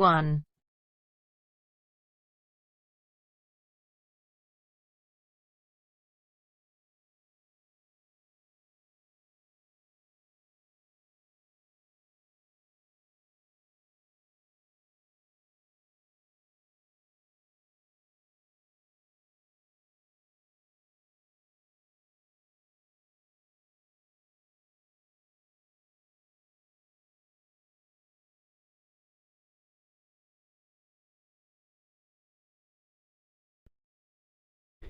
1.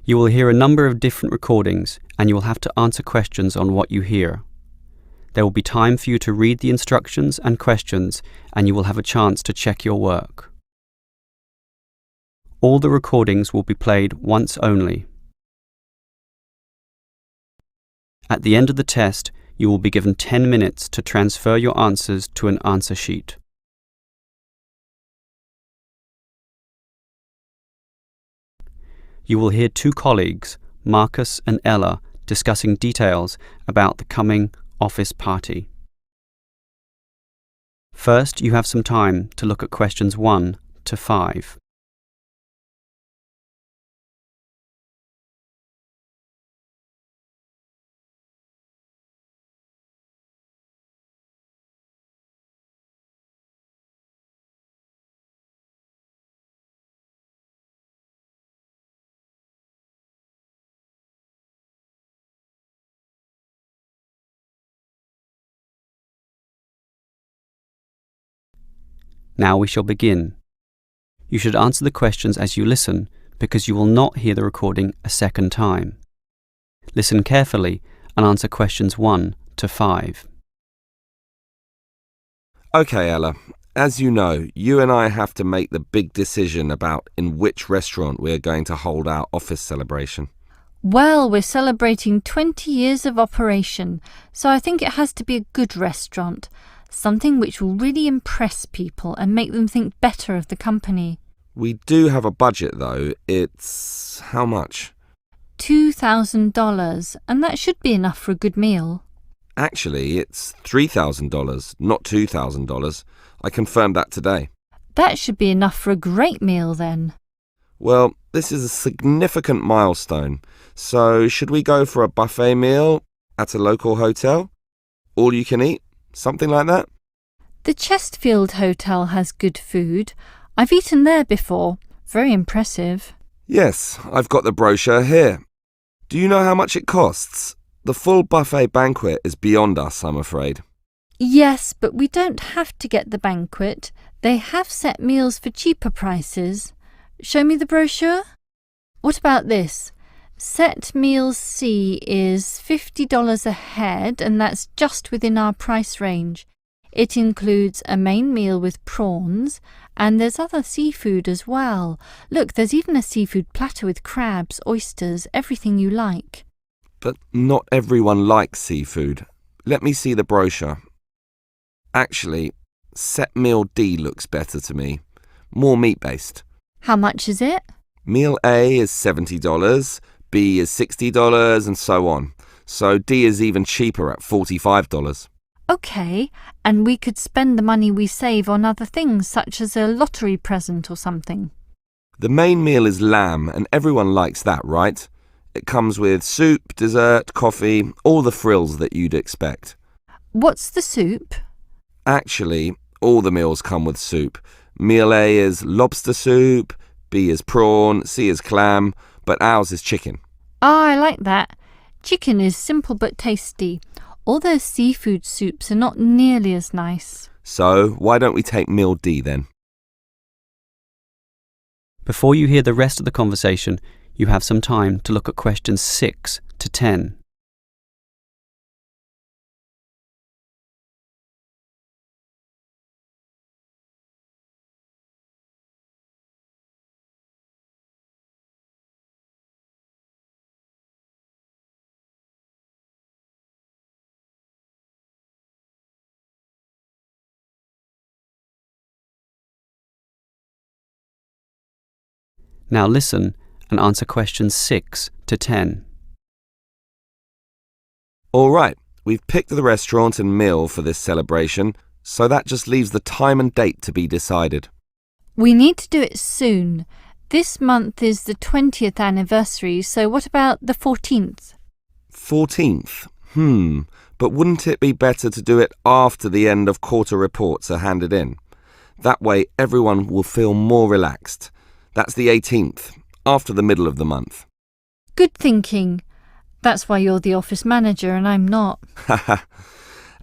You will hear a number of different recordings, and you will have to answer questions on what you hear. There will be time for you to read the instructions and questions, and you will have a chance to check your work. All the recordings will be played once only. At the end of the test, you will be given 10 minutes to transfer your answers to an answer sheet. You will hear two colleagues, Marcus and Ella, discussing details about the coming office party. First, you have some time to look at questions 1 to 5. Now we shall begin. You should answer the questions as you listen, because you will not hear the recording a second time. Listen carefully and answer questions 1 to 5. Okay, Ella. As you know, you and I have to make the big decision about in which restaurant we are going to hold our office celebration. Well, we're celebrating 20 years of operation, so I think it has to be a good restaurant. Something which will really impress people and make them think better of the company. We do have a budget, though. It's how much? $2,000, and that should be enough for a good meal. Actually, it's $3,000, not $2,000. I confirmed that today. That should be enough for a great meal then. Well, this is a significant milestone. So should we go for a buffet meal at a local hotel? All you can eat? Something like that? The Chesterfield Hotel has good food. I've eaten there before. Very impressive. Yes, I've got the brochure here. Do you know how much it costs? The full buffet banquet is beyond us, I'm afraid. Yes, but we don't have to get the banquet. They have set meals for cheaper prices. Show me the brochure. What about this? Set meals C is $50 a head, and that's just within our price range. It includes a main meal with prawns, and there's other seafood as well. Look, there's even a seafood platter with crabs, oysters, everything you like. But not everyone likes seafood. Let me see the brochure. Actually, set meal D looks better to me. More meat-based. How much is it? Meal A is $70, B is $60, and so on. So D is even cheaper at $45. OK, and we could spend the money we save on other things, such as a lottery present or something. The main meal is lamb, and everyone likes that, right? It comes with soup, dessert, coffee, all the frills that you'd expect. What's the soup? Actually, all the meals come with soup. Meal A is lobster soup, B is prawn, C is clam, but ours is chicken. Ah, I like that. Chicken is simple but tasty. All those seafood soups are not nearly as nice. So, why don't we take meal D then? Before you hear the rest of the conversation, you have some time to look at questions 6 to 10. Now listen and answer questions 6 to 10. All right, we've picked the restaurant and meal for this celebration, so that just leaves the time and date to be decided. We need to do it soon. This month is the 20th anniversary, so what about the 14th? 14th? But wouldn't it be better to do it after the end of quarter reports are handed in? That way everyone will feel more relaxed. That's the 18th, after the middle of the month. Good thinking. That's why you're the office manager and I'm not.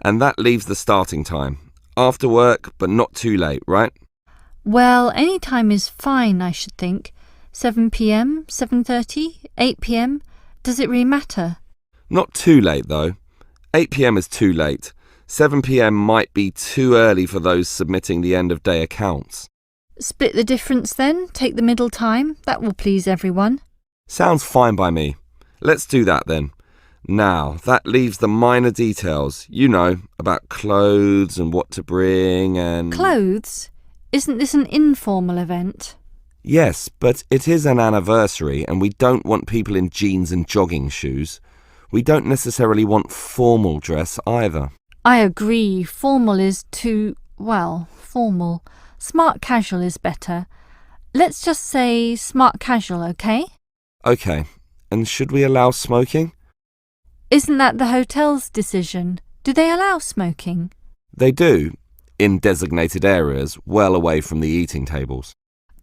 And that leaves the starting time. After work, but not too late, right? Well, any time is fine, I should think. 7 p.m, 7:30, 8 p.m. Does it really matter? Not too late, though. 8 p.m. is too late. 7 p.m. might be too early for those submitting the end-of-day accounts. Split the difference then, take the middle time. That will please everyone. Sounds fine by me. Let's do that then. Now, that leaves the minor details, you know, about clothes and what to bring and... Clothes? Isn't this an informal event? Yes, but it is an anniversary and we don't want people in jeans and jogging shoes. We don't necessarily want formal dress either. I agree. Formal is too, formal. Smart casual is better. Let's just say smart casual, okay? Okay, and should we allow smoking? Isn't that the hotel's decision? Do they allow smoking? They do, in designated areas, well away from the eating tables.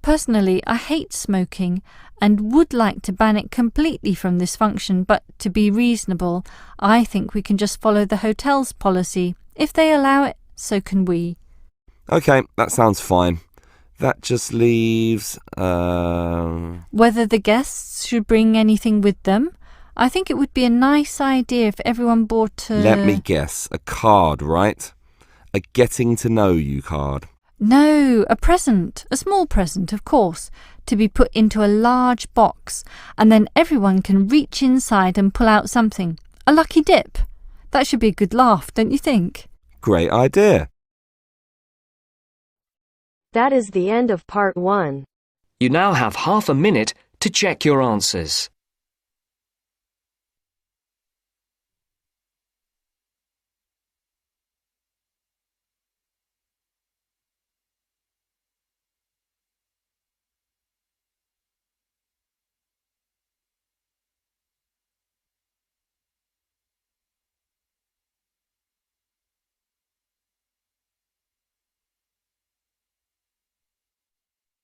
Personally, I hate smoking and would like to ban it completely from this function, but to be reasonable, I think we can just follow the hotel's policy. If they allow it, so can we. Okay, that sounds fine. That just leaves... Whether the guests should bring anything with them? I think it would be a nice idea if everyone bought a... Let me guess, a card, right? A getting to know you card. No, a present, a small present, of course, to be put into a large box, and then everyone can reach inside and pull out something. A lucky dip. That should be a good laugh, don't you think? Great idea. That is the end of part 1. You now have half a minute to check your answers.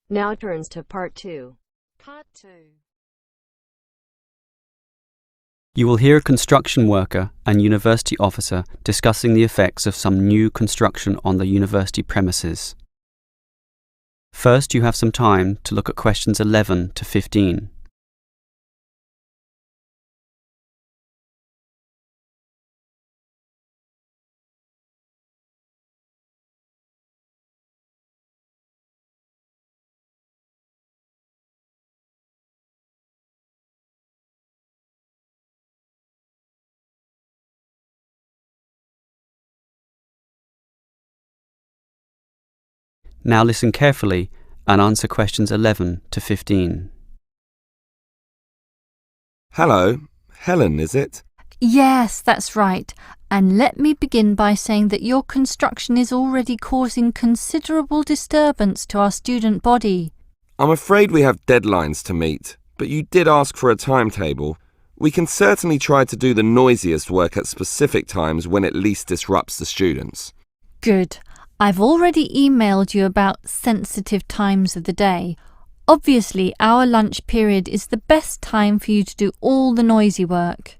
Now turns to part 2. Part 2. You will hear a construction worker and university officer discussing the effects of some new construction on the university premises. First, you have some time to look at questions 11 to 15. Now listen carefully and answer questions 11 to 15. Hello, Helen, is it? Yes, that's right. And let me begin by saying that your construction is already causing considerable disturbance to our student body. I'm afraid we have deadlines to meet, but you did ask for a timetable. We can certainly try to do the noisiest work at specific times when it least disrupts the students. Good. I've already emailed you about sensitive times of the day. Obviously, our lunch period is the best time for you to do all the noisy work.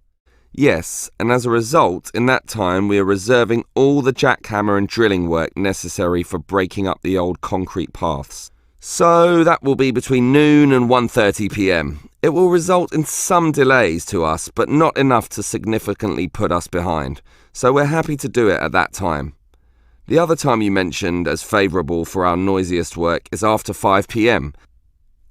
Yes, and as a result, in that time we are reserving all the jackhammer and drilling work necessary for breaking up the old concrete paths. So that will be between noon and 1:30 p.m. It will result in some delays to us, but not enough to significantly put us behind. So we're happy to do it at that time. The other time you mentioned as favourable for our noisiest work is after 5 p.m.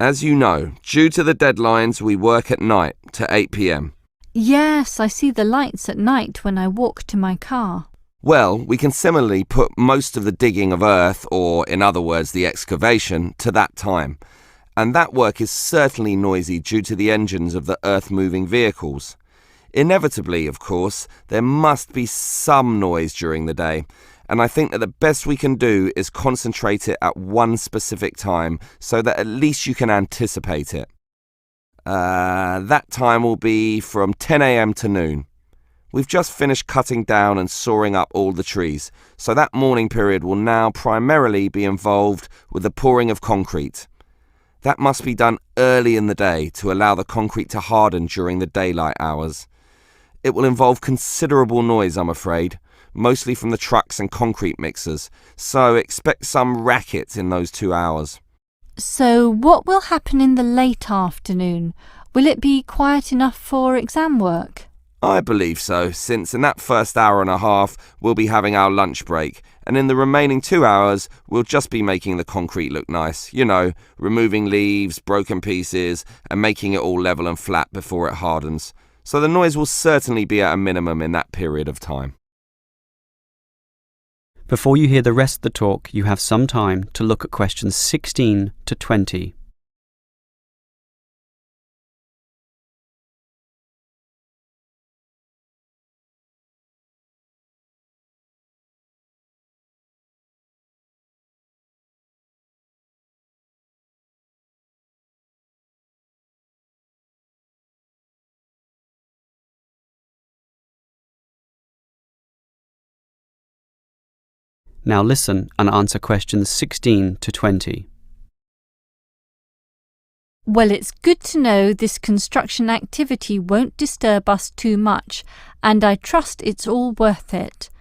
As you know, due to the deadlines, we work at night to 8 p.m. Yes, I see the lights at night when I walk to my car. Well, we can similarly put most of the digging of earth, or in other words, the excavation, to that time. And that work is certainly noisy due to the engines of the earth-moving vehicles. Inevitably, of course, there must be some noise during the day, And I think that the best we can do is concentrate it at one specific time so that at least you can anticipate it. That time will be from 10 a.m. to noon. We've just finished cutting down and sawing up all the trees, so that morning period will now primarily be involved with the pouring of concrete. That must be done early in the day to allow the concrete to harden during the daylight hours. It will involve considerable noise, I'm afraid, mostly from the trucks and concrete mixers, so expect some racket in those 2 hours. So what will happen in the late afternoon? Will it be quiet enough for exam work? I believe so, since in that first hour and a half we'll be having our lunch break, and in the remaining 2 hours we'll just be making the concrete look nice, removing leaves, broken pieces, and making it all level and flat before it hardens. So the noise will certainly be at a minimum in that period of time. Before you hear the rest of the talk, you have some time to look at questions 16 to 20. Now listen and answer questions 16 to 20. Well, it's good to know this construction activity won't disturb us too much, and I trust it's all worth it.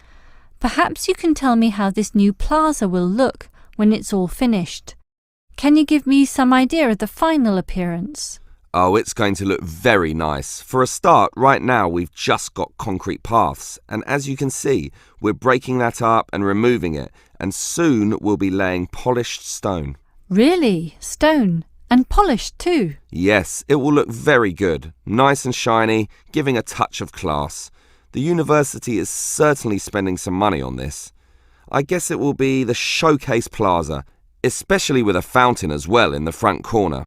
Perhaps you can tell me how this new plaza will look when it's all finished. Can you give me some idea of the final appearance? Oh, it's going to look very nice. For a start, right now we've just got concrete paths, and as you can see, we're breaking that up and removing it, and soon we'll be laying polished stone. Really? Stone? And polished too? Yes, it will look very good, nice and shiny, giving a touch of class. The university is certainly spending some money on this. I guess it will be the showcase plaza, especially with a fountain as well in the front corner.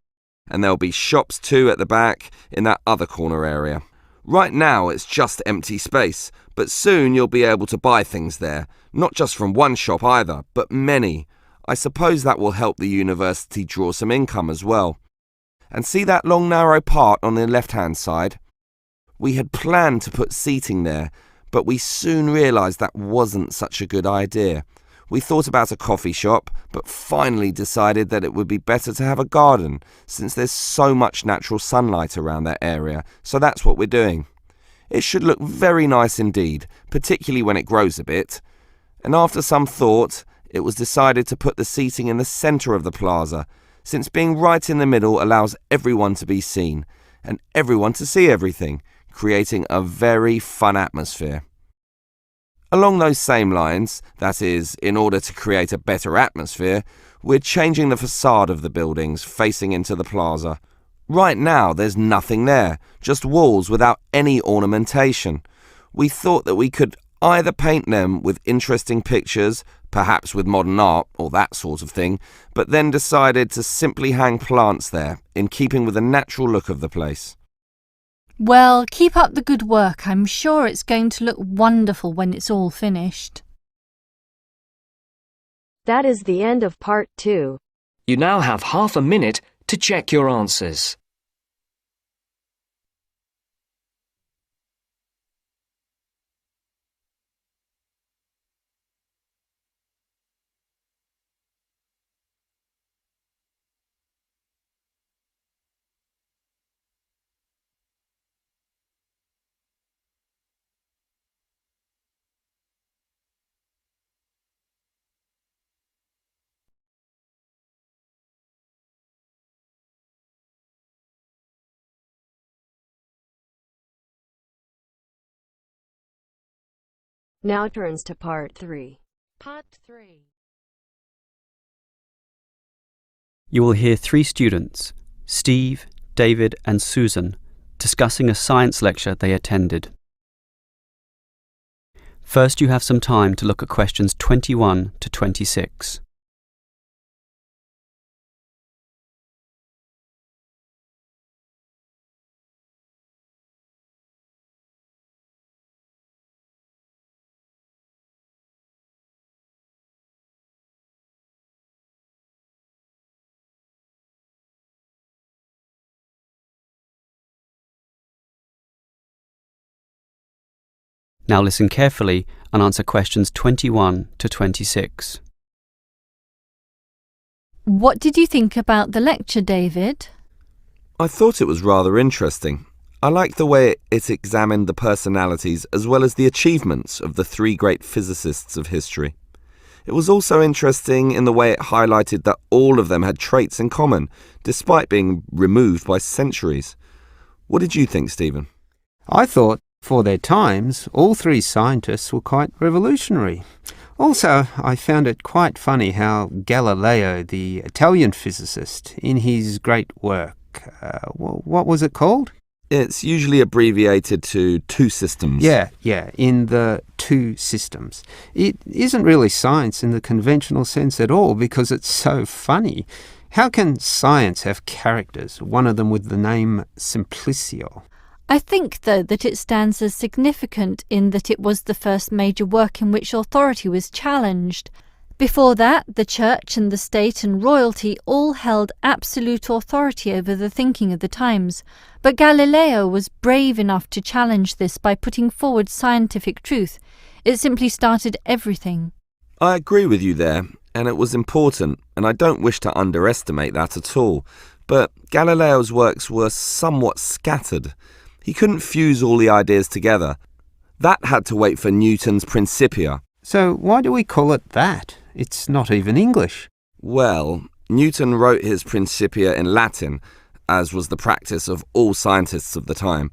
And there'll be shops too at the back in that other corner area. Right now it's just empty space, but soon you'll be able to buy things there, not just from one shop either, but many. I suppose that will help the university draw some income as well. And see that long narrow part on the left-hand side? We had planned to put seating there, but we soon realised that wasn't such a good idea. We thought about a coffee shop, but finally decided that it would be better to have a garden, since there's so much natural sunlight around that area, so that's what we're doing. It should look very nice indeed, particularly when it grows a bit. And after some thought, it was decided to put the seating in the centre of the plaza, since being right in the middle allows everyone to be seen, and everyone to see everything, creating a very fun atmosphere. Along those same lines, that is, in order to create a better atmosphere, we're changing the facade of the buildings facing into the plaza. Right now there's nothing there, just walls without any ornamentation. We thought that we could either paint them with interesting pictures, perhaps with modern art or that sort of thing, but then decided to simply hang plants there, in keeping with the natural look of the place. Well, keep up the good work. I'm sure it's going to look wonderful when it's all finished. That is the end of part 2. You now have half a minute to check your answers. Now turns to part 3. Part 3. You will hear 3 students, Steve, David and Susan, discussing a science lecture they attended. First, you have some time to look at questions 21 to 26. Now listen carefully and answer questions 21 to 26. What did you think about the lecture, David? I thought it was rather interesting. I liked the way it examined the personalities as well as the achievements of the three great physicists of history. It was also interesting in the way it highlighted that all of them had traits in common, despite being removed by centuries. What did you think, Stephen? I thought, for their times, all three scientists were quite revolutionary. Also, I found it quite funny how Galileo, the Italian physicist, in his great work, what was it called? It's usually abbreviated to two systems. Yeah, in the two systems. It isn't really science in the conventional sense at all because it's so funny. How can science have characters, one of them with the name Simplicio? I think, though, that it stands as significant in that it was the first major work in which authority was challenged. Before that, the church and the state and royalty all held absolute authority over the thinking of the times. But Galileo was brave enough to challenge this by putting forward scientific truth. It simply started everything. I agree with you there, and it was important, and I don't wish to underestimate that at all. But Galileo's works were somewhat scattered. He couldn't fuse all the ideas together. That had to wait for Newton's Principia. So why do we call it that? It's not even English. Well, Newton wrote his Principia in Latin, as was the practice of all scientists of the time.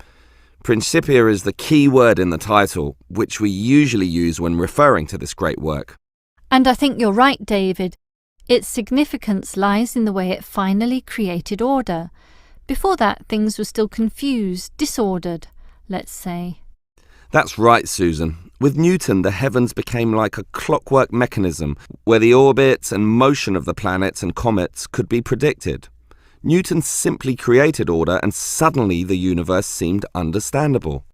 Principia is the key word in the title, which we usually use when referring to this great work. And I think you're right, David. Its significance lies in the way it finally created order. Before that, things were still confused, disordered, let's say. That's right, Susan. With Newton, the heavens became like a clockwork mechanism where the orbits and motion of the planets and comets could be predicted. Newton simply created order and suddenly the universe seemed understandable.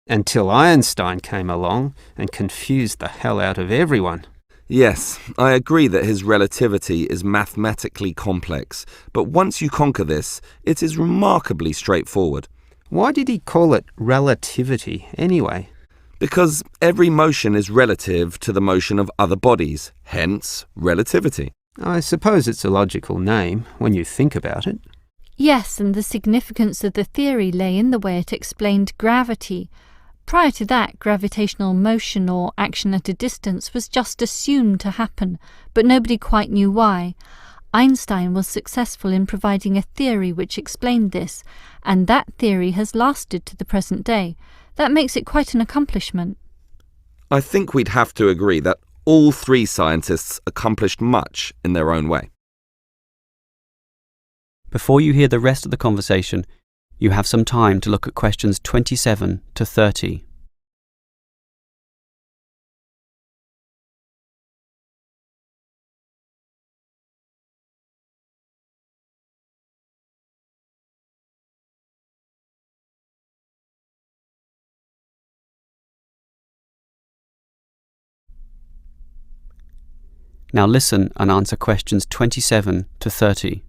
Until Einstein came along and confused the hell out of everyone. Yes, I agree that his relativity is mathematically complex, but once you conquer this, it is remarkably straightforward. Why did he call it relativity anyway? Because every motion is relative to the motion of other bodies, hence relativity. I suppose it's a logical name when you think about it. Yes, and the significance of the theory lay in the way it explained gravity. Prior to that, gravitational motion or action at a distance was just assumed to happen, but nobody quite knew why. Einstein was successful in providing a theory which explained this, and that theory has lasted to the present day. That makes it quite an accomplishment. I think we'd have to agree that all three scientists accomplished much in their own way. Before you hear the rest of the conversation, you have some time to look at questions 27 to 30. Now listen and answer questions 27 to 30.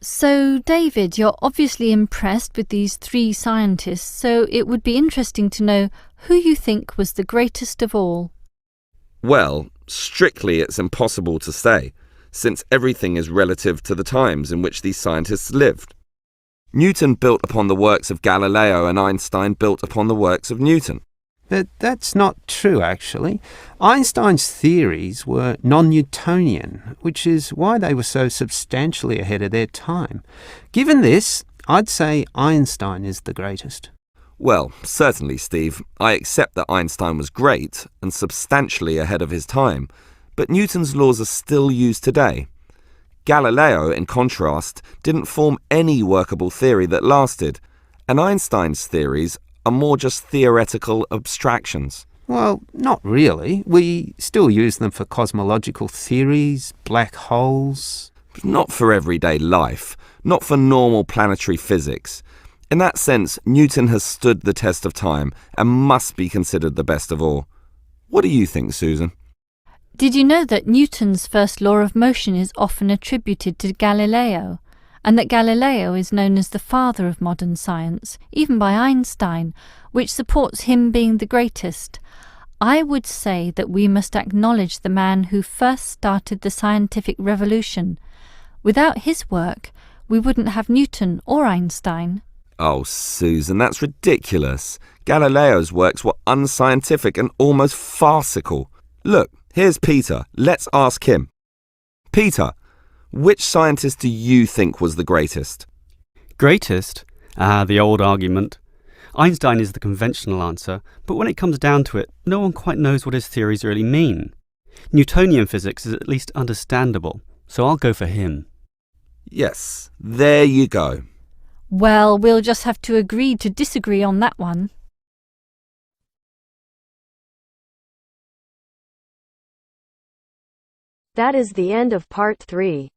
So, David, you're obviously impressed with these three scientists, so it would be interesting to know who you think was the greatest of all. Well, strictly it's impossible to say, since everything is relative to the times in which these scientists lived. Newton built upon the works of Galileo and Einstein built upon the works of Newton. But that's not true, actually. Einstein's theories were non-Newtonian, which is why they were so substantially ahead of their time. Given this, I'd say Einstein is the greatest. Well, certainly, Steve. I accept that Einstein was great and substantially ahead of his time, but Newton's laws are still used today. Galileo, in contrast, didn't form any workable theory that lasted, and Einstein's theories are more just theoretical abstractions. Well, not really. We still use them for cosmological theories, black holes. Not for everyday life, not for normal planetary physics. In that sense, Newton has stood the test of time and must be considered the best of all. What do you think, Susan? Did you know that Newton's first law of motion is often attributed to Galileo? and that Galileo is known as the father of modern science, even by Einstein, which supports him being the greatest. I would say that we must acknowledge the man who first started the scientific revolution. Without his work, we wouldn't have Newton or Einstein. Oh, Susan, that's ridiculous. Galileo's works were unscientific and almost farcical. Look, here's Peter. Let's ask him. Peter, which scientist do you think was the greatest? Greatest? The old argument. Einstein is the conventional answer, but when it comes down to it, no one quite knows what his theories really mean. Newtonian physics is at least understandable, so I'll go for him. Yes, there you go. Well, we'll just have to agree to disagree on that one. That is the end of part 3.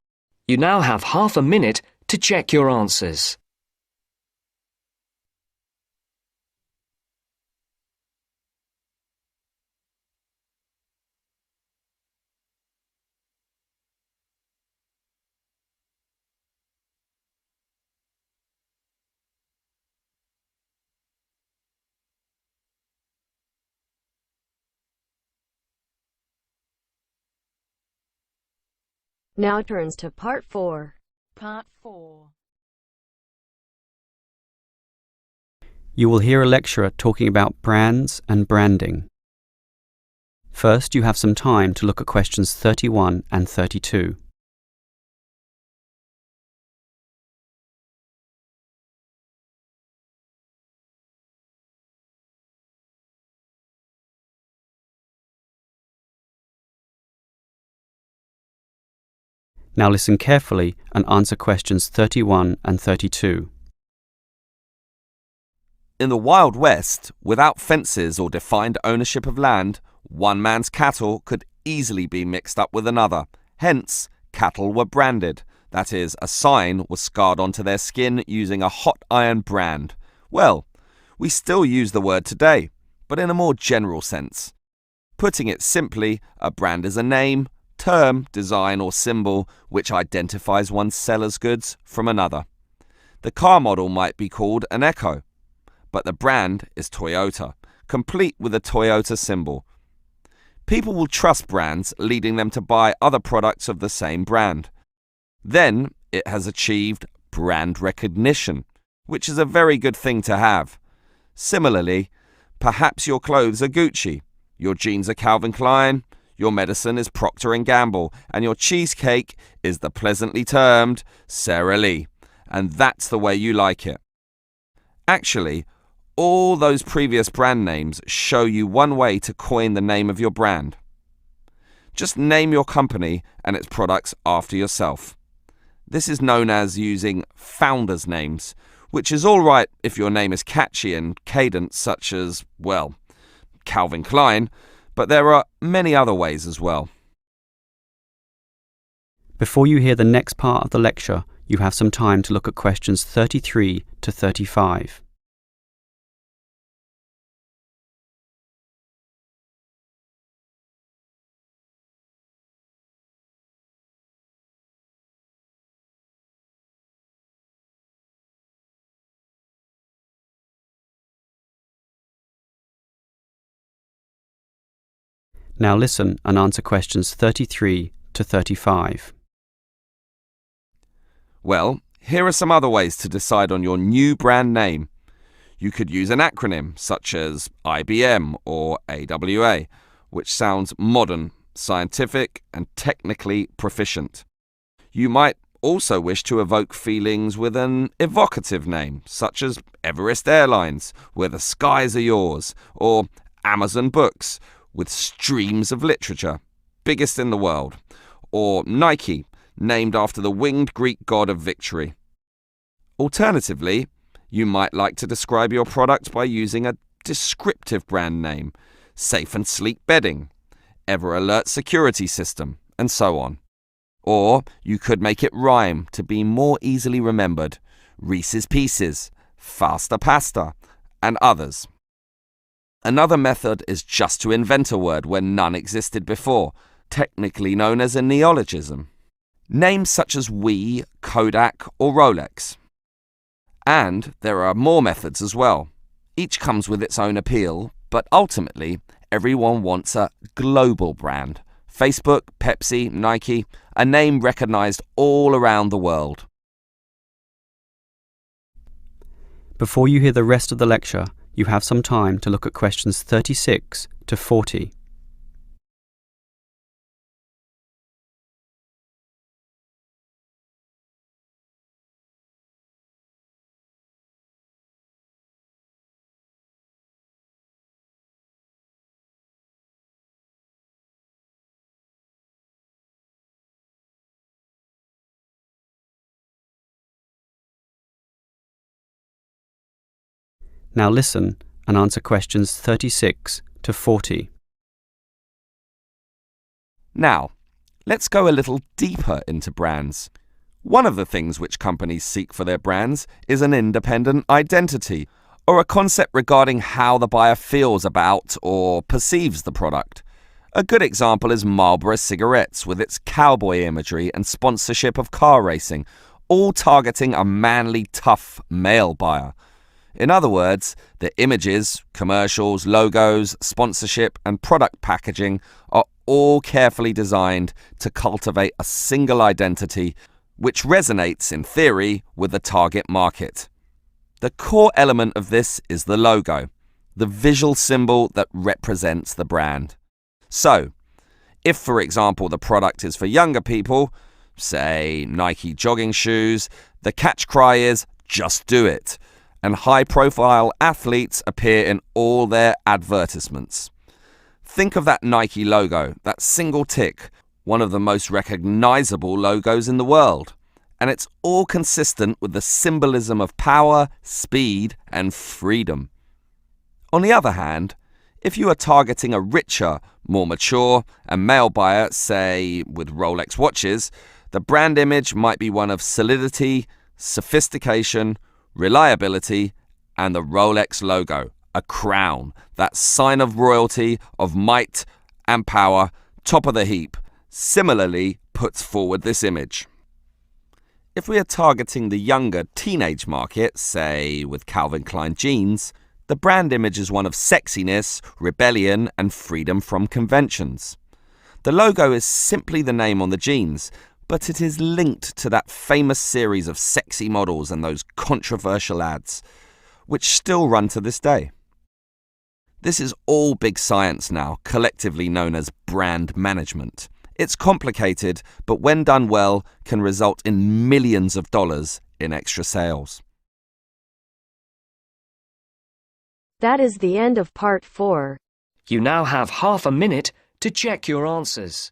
You now have half a minute to check your answers. Now turns to part 4. Part 4. You will hear a lecturer talking about brands and branding. First, you have some time to look at questions 31 and 32. Now listen carefully and answer questions 31 and 32. In the Wild West, without fences or defined ownership of land, one man's cattle could easily be mixed up with another. Hence, cattle were branded. That is, a sign was scarred onto their skin using a hot iron brand. Well, we still use the word today, but in a more general sense. Putting it simply, a brand is a name, term, design or symbol which identifies one's seller's goods from another. The car model might be called an Echo, but the brand is Toyota, complete with a Toyota symbol. People will trust brands, leading them to buy other products of the same brand. Then it has achieved brand recognition, which is a very good thing to have. Similarly, perhaps your clothes are Gucci, your jeans are Calvin Klein, your medicine is Procter & Gamble, and your cheesecake is the pleasantly termed Sara Lee. And that's the way you like it. Actually, all those previous brand names show you one way to coin the name of your brand. Just name your company and its products after yourself. This is known as using founders' names, which is all right if your name is catchy and cadence, such as, well, Calvin Klein, but there are many other ways as well. Before you hear the next part of the lecture, you have some time to look at questions 33 to 35. Now listen and answer questions 33 to 35. Well, here are some other ways to decide on your new brand name. You could use an acronym such as IBM or AWA, which sounds modern, scientific, and technically proficient. You might also wish to evoke feelings with an evocative name, such as Everest Airlines, where the skies are yours, or Amazon Books, with streams of literature, biggest in the world, or Nike, named after the winged Greek god of victory. Alternatively, you might like to describe your product by using a descriptive brand name, Safe and Sleek Bedding, Ever Alert Security System, and so on. Or you could make it rhyme to be more easily remembered, Reese's Pieces, Faster Pasta, and others. Another method is just to invent a word where none existed before, technically known as a neologism. Names such as Wii, Kodak or Rolex. And there are more methods as well. Each comes with its own appeal, but ultimately everyone wants a global brand. Facebook, Pepsi, Nike, a name recognized all around the world. Before you hear the rest of the lecture, you have some time to look at questions 36 to 40. Now listen and answer questions 36 to 40. Now, let's go a little deeper into brands. One of the things which companies seek for their brands is an independent identity, or a concept regarding how the buyer feels about or perceives the product. A good example is Marlboro cigarettes with its cowboy imagery and sponsorship of car racing, all targeting a manly, tough male buyer. In other words, the images, commercials, logos, sponsorship, and product packaging are all carefully designed to cultivate a single identity which resonates, in theory, with the target market. The core element of this is the logo, the visual symbol that represents the brand. So, if, for example, the product is for younger people, say Nike jogging shoes, the catch cry is, "Just do it." And high-profile athletes appear in all their advertisements. Think of that Nike logo, that single tick, one of the most recognizable logos in the world. And it's all consistent with the symbolism of power, speed, and freedom. On the other hand, if you are targeting a richer, more mature, and male buyer, say with Rolex watches, the brand image might be one of solidity, sophistication, reliability, and the Rolex logo, a crown, that sign of royalty, of might and power, top of the heap, similarly puts forward this image. If we are targeting the younger teenage market, say with Calvin Klein jeans, the brand image is one of sexiness, rebellion, and freedom from conventions. The logo is simply the name on the jeans, but it is linked to that famous series of sexy models and those controversial ads, which still run to this day. This is all big science now, collectively known as brand management. It's complicated, but when done well, can result in millions of dollars in extra sales. That is the end of part 4. You now have half a minute to check your answers.